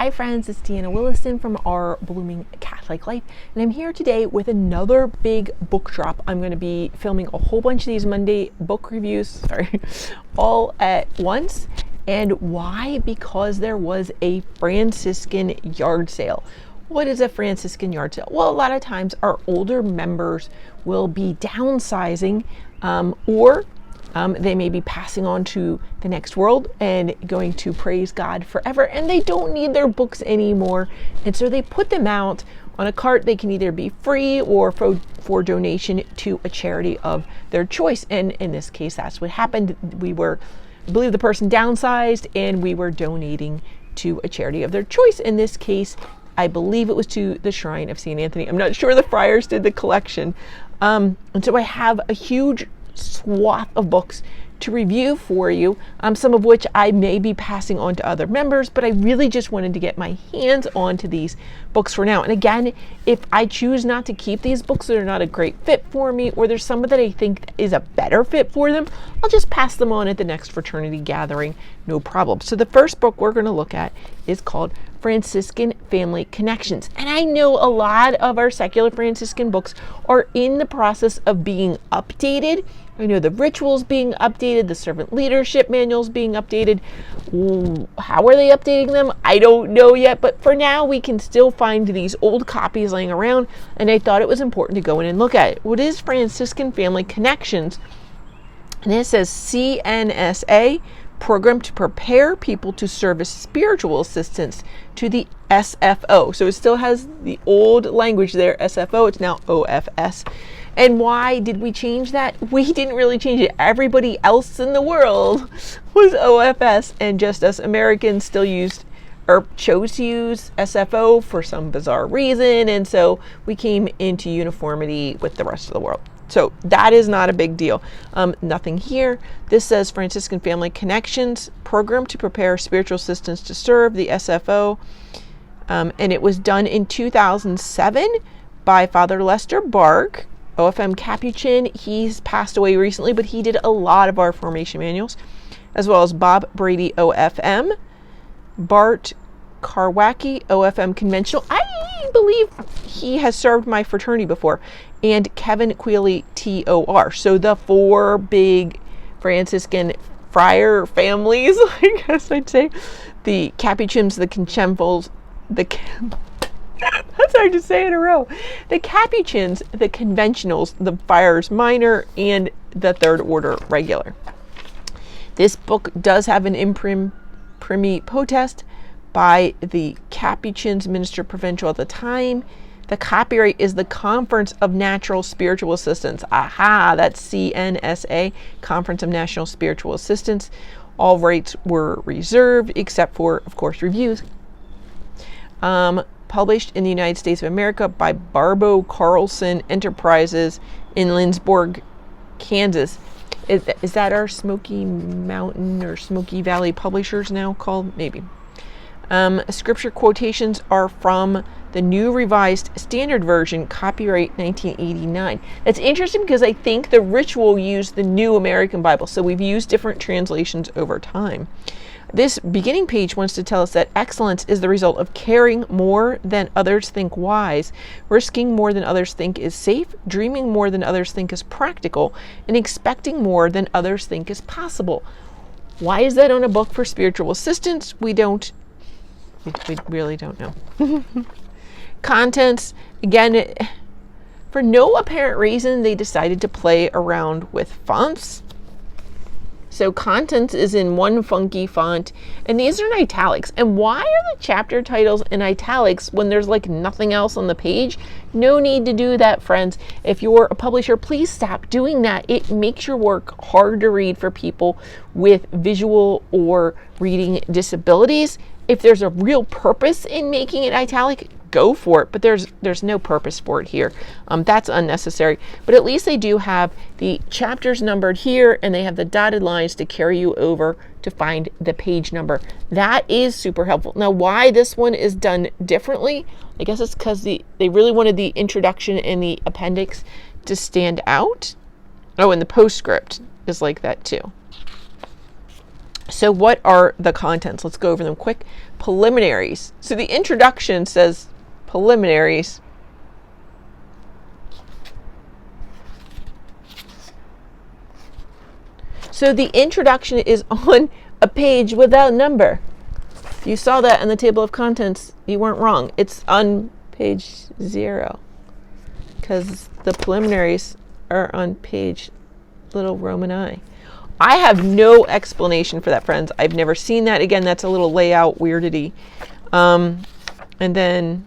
Hi friends, it's Deanna Williston from Our Blooming Catholic Life, and I'm here today with another big book drop. I'm going to be filming a whole bunch of these Monday book reviews, all at once. And why? Because there was a Franciscan yard sale. What is a Franciscan yard sale? Well, a lot of times our older members will be downsizing or they may be passing on to the next world and going to praise God forever, and they don't need their books anymore. And so they put them out on a cart. They can either be free or for donation to a charity of their choice. And in this case, that's what happened. I believe the person downsized and we were donating to a charity of their choice. In this case, I believe it was to the Shrine of St. Anthony. I'm not sure the Friars did the collection. And so I have a huge swath of books to review for you, some of which I may be passing on to other members, but I really just wanted to get my hands onto these books for now. And again, if I choose not to keep these books that are not a great fit for me, or there's some that I think is a better fit for them, I'll just pass them on at the next fraternity gathering, no problem. So the first book we're going to look at is called Franciscan Family Connections. And I know a lot of our secular Franciscan books are in the process of being updated. I know the rituals being updated, the servant leadership manuals being updated. How are they updating them? I don't know yet, but for now we can still find these old copies laying around, and I thought it was important to go in and look at it. What is Franciscan Family Connections? And it says CNSA, program to prepare people to serve as spiritual assistants to the SFO. So it still has the old language there, SFO, it's now OFS. And why did we change that? We didn't really change it. Everybody else in the world was OFS, and just us Americans still used or chose to use SFO for some bizarre reason, and so we came into uniformity with the rest of the world. So that is not a big deal. Nothing here. This says Franciscan Family Connections, program to prepare spiritual assistants to serve the SFO. And it was done in 2007 by Father Lester Bark, OFM Capuchin. He's passed away recently, but he did a lot of our formation manuals, as well as Bob Brady, OFM, Bart Karwacki, OFM Conventional. I believe he has served my fraternity before, and Kevin Quealy, TOR. So the four big Franciscan friar families, I guess I'd say. The Capuchins, the Conchempals, that's hard to say in a row. The Capuchins, the Conventionals, the Friars Minor, and the Third Order Regular. This book does have an imprimi potest by the Capuchins Minister Provincial at the time. The copyright is the Conference of Natural Spiritual Assistants. Aha, that's CNSA, Conference of National Spiritual Assistants. All rights were reserved except for, of course, reviews. Published in the United States of America by Barbo Carlson Enterprises in Lindsborg, Kansas. Is that our Smoky Mountain or Smoky Valley publishers now called? Maybe. Scripture quotations are from the New Revised Standard Version, copyright 1989. That's interesting because I think the ritual used the New American Bible, so we've used different translations over time. This beginning page wants to tell us that excellence is the result of caring more than others think wise, risking more than others think is safe, dreaming more than others think is practical, and expecting more than others think is possible. Why is that on a book for spiritual assistants? We really don't know. Contents, again, for no apparent reason, they decided to play around with fonts. So contents is in one funky font, and these are in italics. And why are the chapter titles in italics when there's like nothing else on the page? No need to do that, friends. If you're a publisher, please stop doing that. It makes your work hard to read for people with visual or reading disabilities. If there's a real purpose in making it italic, go for it, but there's no purpose for it here. That's unnecessary, but at least they do have the chapters numbered here, and they have the dotted lines to carry you over to find the page number. That is super helpful. Now, why this one is done differently, I guess it's because they really wanted the introduction and the appendix to stand out. Oh, and the postscript is like that too. So what are the contents? Let's go over them quick. Preliminaries. So the introduction says preliminaries. So the introduction is on a page without number. If you saw that in the table of contents, you weren't wrong. It's on page 0 because the preliminaries are on page little Roman I. I have no explanation for that, friends. I've never seen that. Again, that's a little layout weirdity. And then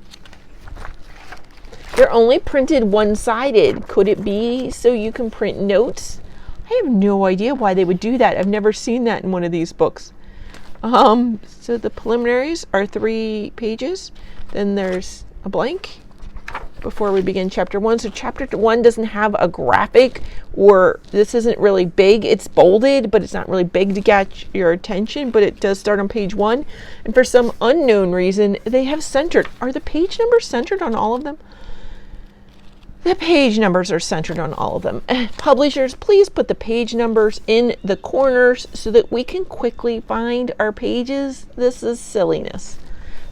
they're only printed one-sided. Could it be so you can print notes? I have no idea why they would do that. I've never seen that in one of these books. So the preliminaries are 3 pages. Then there's a blank before we begin chapter 1. So chapter 1 doesn't have a graphic, or this isn't really big. It's bolded, but it's not really big to catch your attention, but it does start on page 1. And for some unknown reason, they have centered. Are the page numbers centered on all of them? The page numbers are centered on all of them. Publishers, please put the page numbers in the corners so that we can quickly find our pages. This is silliness.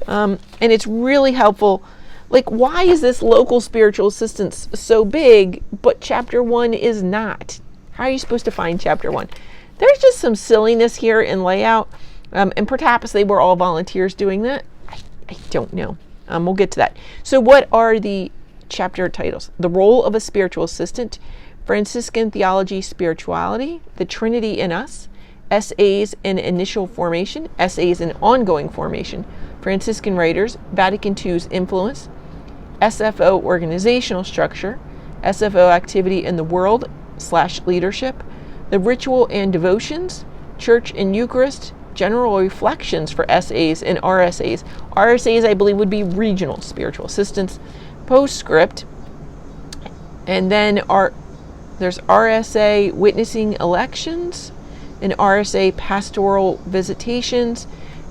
And it's really helpful. Like, why is this local spiritual assistance so big, but chapter 1 is not? How are you supposed to find chapter 1? There's just some silliness here in layout. And perhaps they were all volunteers doing that. I don't know. We'll get to that. So what are the chapter titles? The Role of a Spiritual Assistant, Franciscan Theology, Spirituality, The Trinity in Us, Essays in Initial Formation, Essays in Ongoing Formation, Franciscan Writers, Vatican II's Influence, SFO Organizational Structure, SFO Activity in the World / Leadership, The Ritual and Devotions, Church and Eucharist, General Reflections for SAs and RSAs. RSAs, I believe, would be Regional Spiritual Assistants. Postscript, and then there's RSA Witnessing Elections and RSA Pastoral Visitations,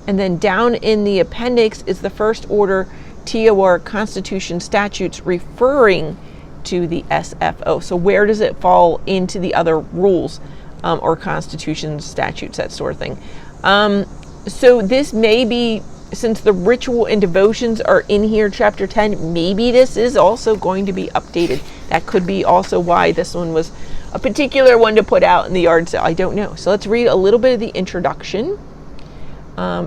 and then down in the appendix is the First Order TOR Constitution Statutes referring to the SFO. So where does it fall into the other rules or constitutions, statutes, that sort of thing? So this may be, since the ritual and devotions are in here, chapter 10, maybe this is also going to be updated. That could be also why this one was a particular one to put out in the yard sale. I don't know. So let's read a little bit of the introduction.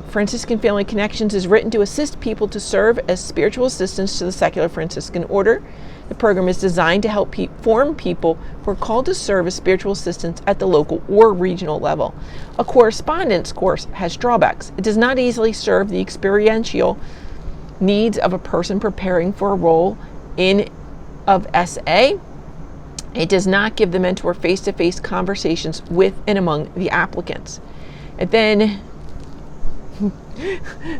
Franciscan Family Connections is written to assist people to serve as spiritual assistants to the secular Franciscan order. The program is designed to help form people who are called to serve as spiritual assistants at the local or regional level. A correspondence course has drawbacks. It does not easily serve the experiential needs of a person preparing for a role of SA. It does not give the mentor face-to-face conversations with and among the applicants. And then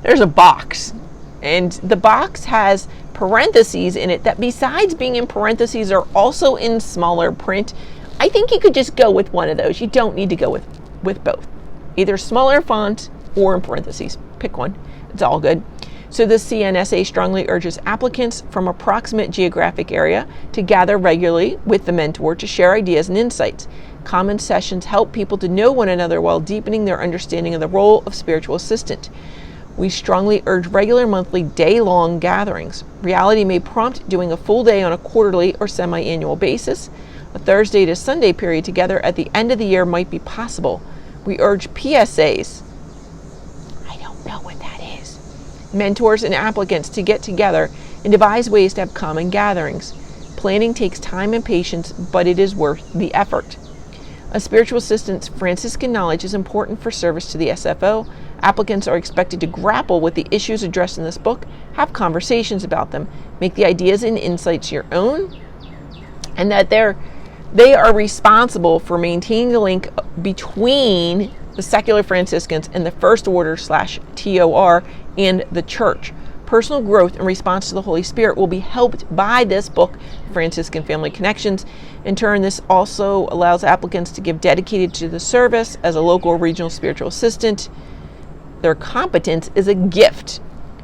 there's a box, and the box has parentheses in it that, besides being in parentheses, are also in smaller print. I think you could just go with one of those. You don't need to go with both. Either smaller font or in parentheses. Pick one. It's all good. So the CNSA strongly urges applicants from a proximate geographic area to gather regularly with the mentor to share ideas and insights. Common sessions help people to know one another while deepening their understanding of the role of spiritual assistant. We strongly urge regular monthly day-long gatherings. Reality may prompt doing a full day on a quarterly or semi-annual basis. A Thursday to Sunday period together at the end of the year might be possible. We urge PSAs. I don't know what that is. Mentors and applicants to get together and devise ways to have common gatherings. Planning takes time and patience, but it is worth the effort. A spiritual assistant's Franciscan knowledge is important for service to the SFO. Applicants are expected to grapple with the issues addressed in this book, have conversations about them, make the ideas and insights your own, and that they are responsible for maintaining the link between the secular Franciscans and the First Order / TOR and the Church. Personal growth in response to the Holy Spirit will be helped by this book, Franciscan Family Connections. In turn, this also allows applicants to give dedicated to the service as a local or regional spiritual assistant. Their competence is a gift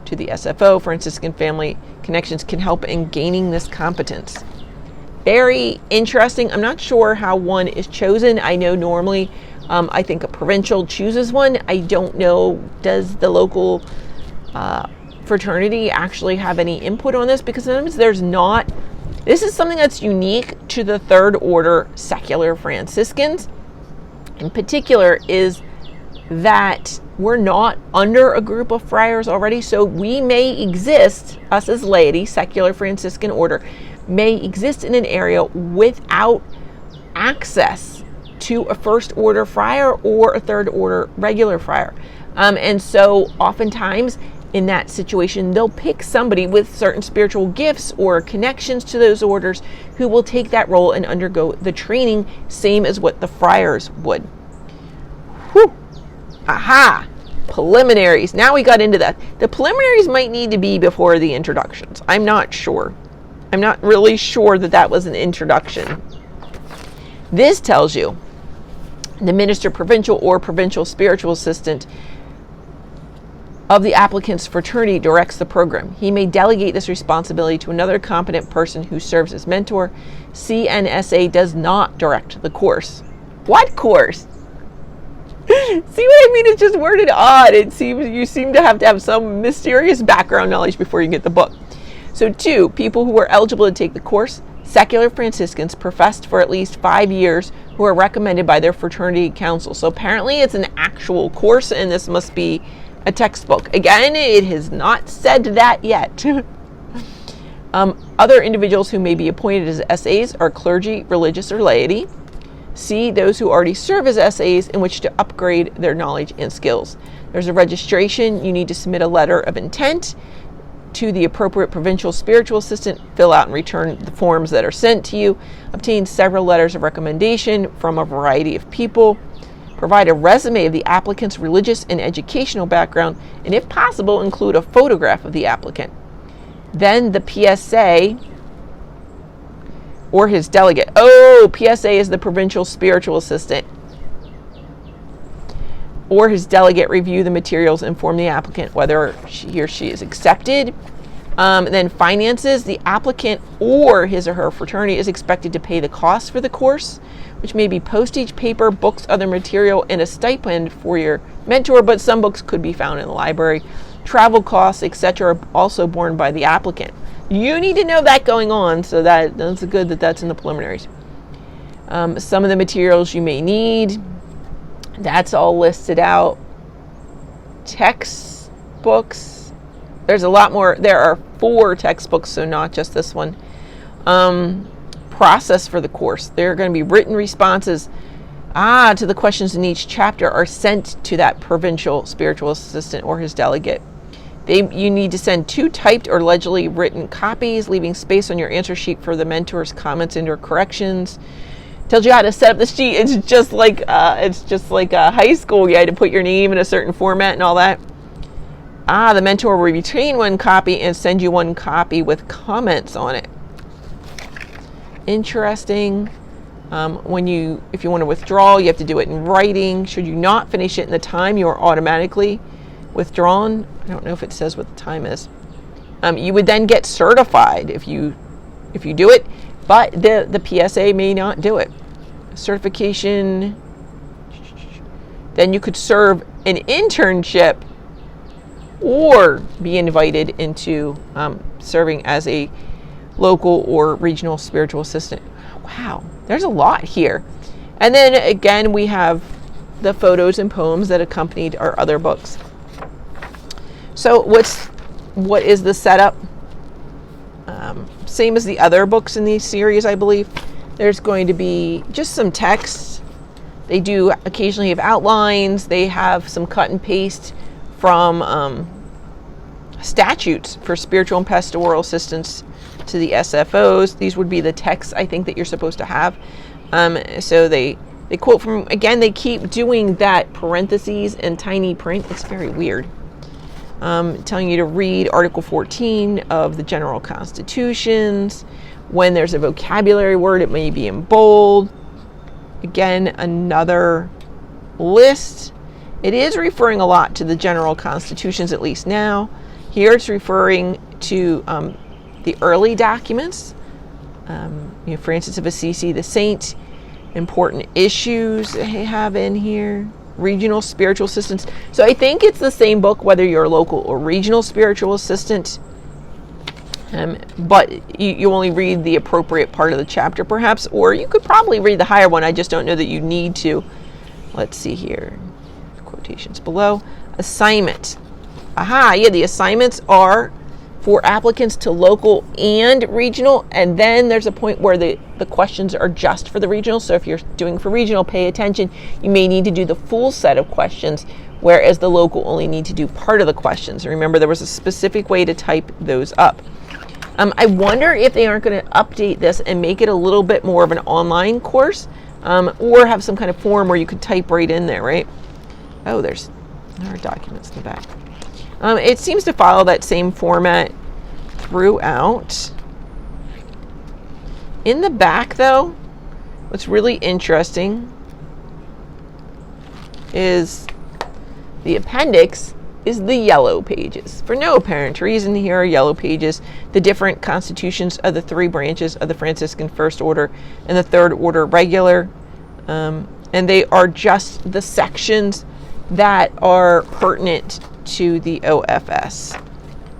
to the SFO. Franciscan Family Connections can help in gaining this competence. Very interesting. I'm not sure how one is chosen. I know normally I think a provincial chooses one. I don't know, does the local fraternity actually have any input on this? Because sometimes there's not. This is something that's unique to the Third Order secular Franciscans. In particular, is that we're not under a group of friars already, so we may exist, us as laity, secular Franciscan order, may exist in an area without access to a First Order friar or a Third Order regular friar. And so oftentimes in that situation, they'll pick somebody with certain spiritual gifts or connections to those orders who will take that role and undergo the training, same as what the friars would. Whew. Aha! Preliminaries. Now we got into that. The preliminaries might need to be before the introductions. I'm not sure. I'm not really sure that that was an introduction. This tells you the minister, provincial or provincial spiritual assistant of the applicant's fraternity directs the program. He may delegate this responsibility to another competent person who serves as mentor. CNSA does not direct the course. What course? See what I mean? It's just worded odd. It seems you seem to have some mysterious background knowledge before you get the book. So 2, people who are eligible to take the course, secular Franciscans professed for at least 5 years who are recommended by their fraternity council. So apparently it's an actual course, and this must be a textbook. Again, it has not said that yet. Other individuals who may be appointed as SAs are clergy, religious, or laity. C, those who already serve as SAs in which to upgrade their knowledge and skills. There's a registration. You need to submit a letter of intent to the appropriate provincial spiritual assistant, fill out and return the forms that are sent to you, obtain several letters of recommendation from a variety of people, provide a resume of the applicant's religious and educational background, and if possible, include a photograph of the applicant. Then the PSA or his delegate. Oh, PSA is the provincial spiritual assistant. Or his delegate review the materials, inform the applicant whether he or she is accepted. Then finances, the applicant or his or her fraternity is expected to pay the cost for the course, which may be postage, paper, books, other material, and a stipend for your mentor, but some books could be found in the library. Travel costs, etc., are also borne by the applicant. You need to know that going on, so that's good that that's in the preliminaries. Some of the materials you may need, that's all listed out. Textbooks, there's a lot more. There are 4 textbooks, so not just this one. Process for the course. There are going to be written responses to the questions in each chapter are sent to that provincial spiritual assistant or his delegate. You need to send 2 typed or legibly written copies, leaving space on your answer sheet for the mentor's comments and or corrections. Tells you how to set up the sheet. It's just like high school. You had to put your name in a certain format and all that. The mentor will retain 1 copy and send you 1 copy with comments on it. Interesting. If you want to withdraw, you have to do it in writing. Should you not finish it in the time, you are automatically withdrawn. I don't know if it says what the time is. You would then get certified if you do it, but the PSA may not do it. Certification. Then you could serve an internship or be invited into serving as a local or regional spiritual assistant. Wow, there's a lot here. And then again, we have the photos and poems that accompanied our other books. So what is the setup? Same as the other books in these series, I believe. There's going to be just some text. They do occasionally have outlines. They have some cut and paste from statutes for spiritual and pastoral assistance to the SFOs. These would be the texts I think that you're supposed to have. So they quote from, again, they keep doing that parentheses and tiny print. It's very weird. Telling you to read Article 14 of the General Constitutions. When there's a vocabulary word, it may be in bold. Again, another list. It is referring a lot to the General Constitutions, at least now. Here it's referring to the early documents. Francis of Assisi, the saint. important issues they have in here. Regional spiritual assistants. So I think it's the same book whether you're a local or regional spiritual assistant. But you only read the appropriate part of the chapter perhaps, or you could probably read the higher one. I just don't know that you need to. Let's see here. Quotations below. Assignment. Aha, yeah, the assignments are for applicants to local and regional, and then there's a point where the questions are just for the regional. So if you're doing for regional, pay attention. You may need to do the full set of questions, whereas the local only need to do part of the questions. Remember, there was a specific way to type those up. I wonder if they aren't going to update this and make it a little bit more of an online course, or have some kind of form where you could type right in there, right? Oh, there are documents in the back. It seems to follow that same format throughout. In the back, though, what's really interesting is the appendix is the yellow pages. For no apparent reason, here are yellow pages, the different constitutions of the 3 branches of the Franciscan First Order and the Third Order Regular. And they are just the sections that are pertinent to the OFS.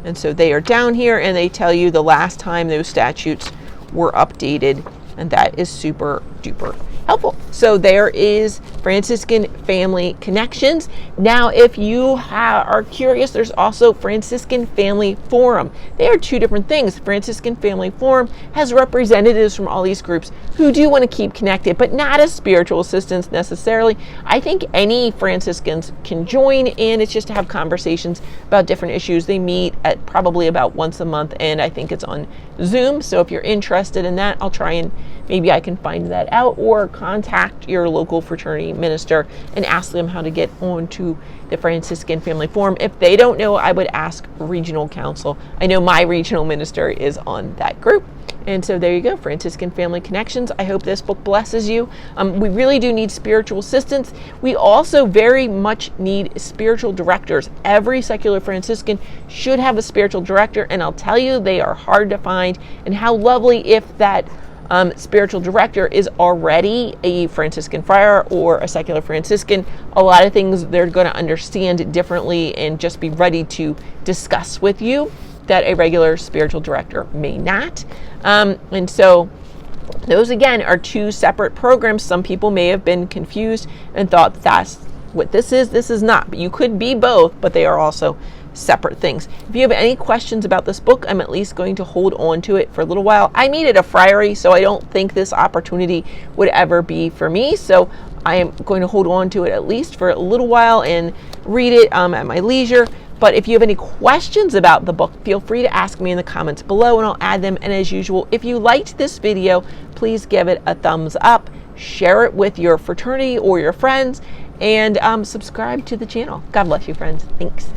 And so they are down here, and they tell you the last time those statutes were updated, and that is super duper helpful. So there is Franciscan Family Connections. Now, if you are curious, there's also Franciscan Family Forum. They are 2 different things. Franciscan Family Forum has representatives from all these groups who do want to keep connected, but not as spiritual assistants necessarily. I think any Franciscans can join, and it's just to have conversations about different issues. They meet at probably about once a month, and I think it's on Zoom. So if you're interested in that, I'll try and maybe I can find that out, or contact your local fraternity minister and ask them how to get onto the Franciscan Family Forum. If they don't know, I would ask regional council. I know my regional minister is on that group. And so there you go, Franciscan Family Connections. I hope this book blesses you. We really do need spiritual assistants. We also very much need spiritual directors. Every secular Franciscan should have a spiritual director, and I'll tell you, they are hard to find. And how lovely if that spiritual director is already a Franciscan friar or a secular Franciscan. A lot of things they're going to understand differently and just be ready to discuss with you that a regular spiritual director may not. And so those, again, are 2 separate programs. Some people may have been confused and thought that's what this is. This is not. But you could be both, but they are also separate things. If you have any questions about this book, I'm at least going to hold on to it for a little while. I meet at a friary, so I don't think this opportunity would ever be for me. So I am going to hold on to it at least for a little while and read it at my leisure. But if you have any questions about the book, feel free to ask me in the comments below, and I'll add them. And as usual, if you liked this video, please give it a thumbs up, share it with your fraternity or your friends, and subscribe to the channel. God bless you, friends. Thanks.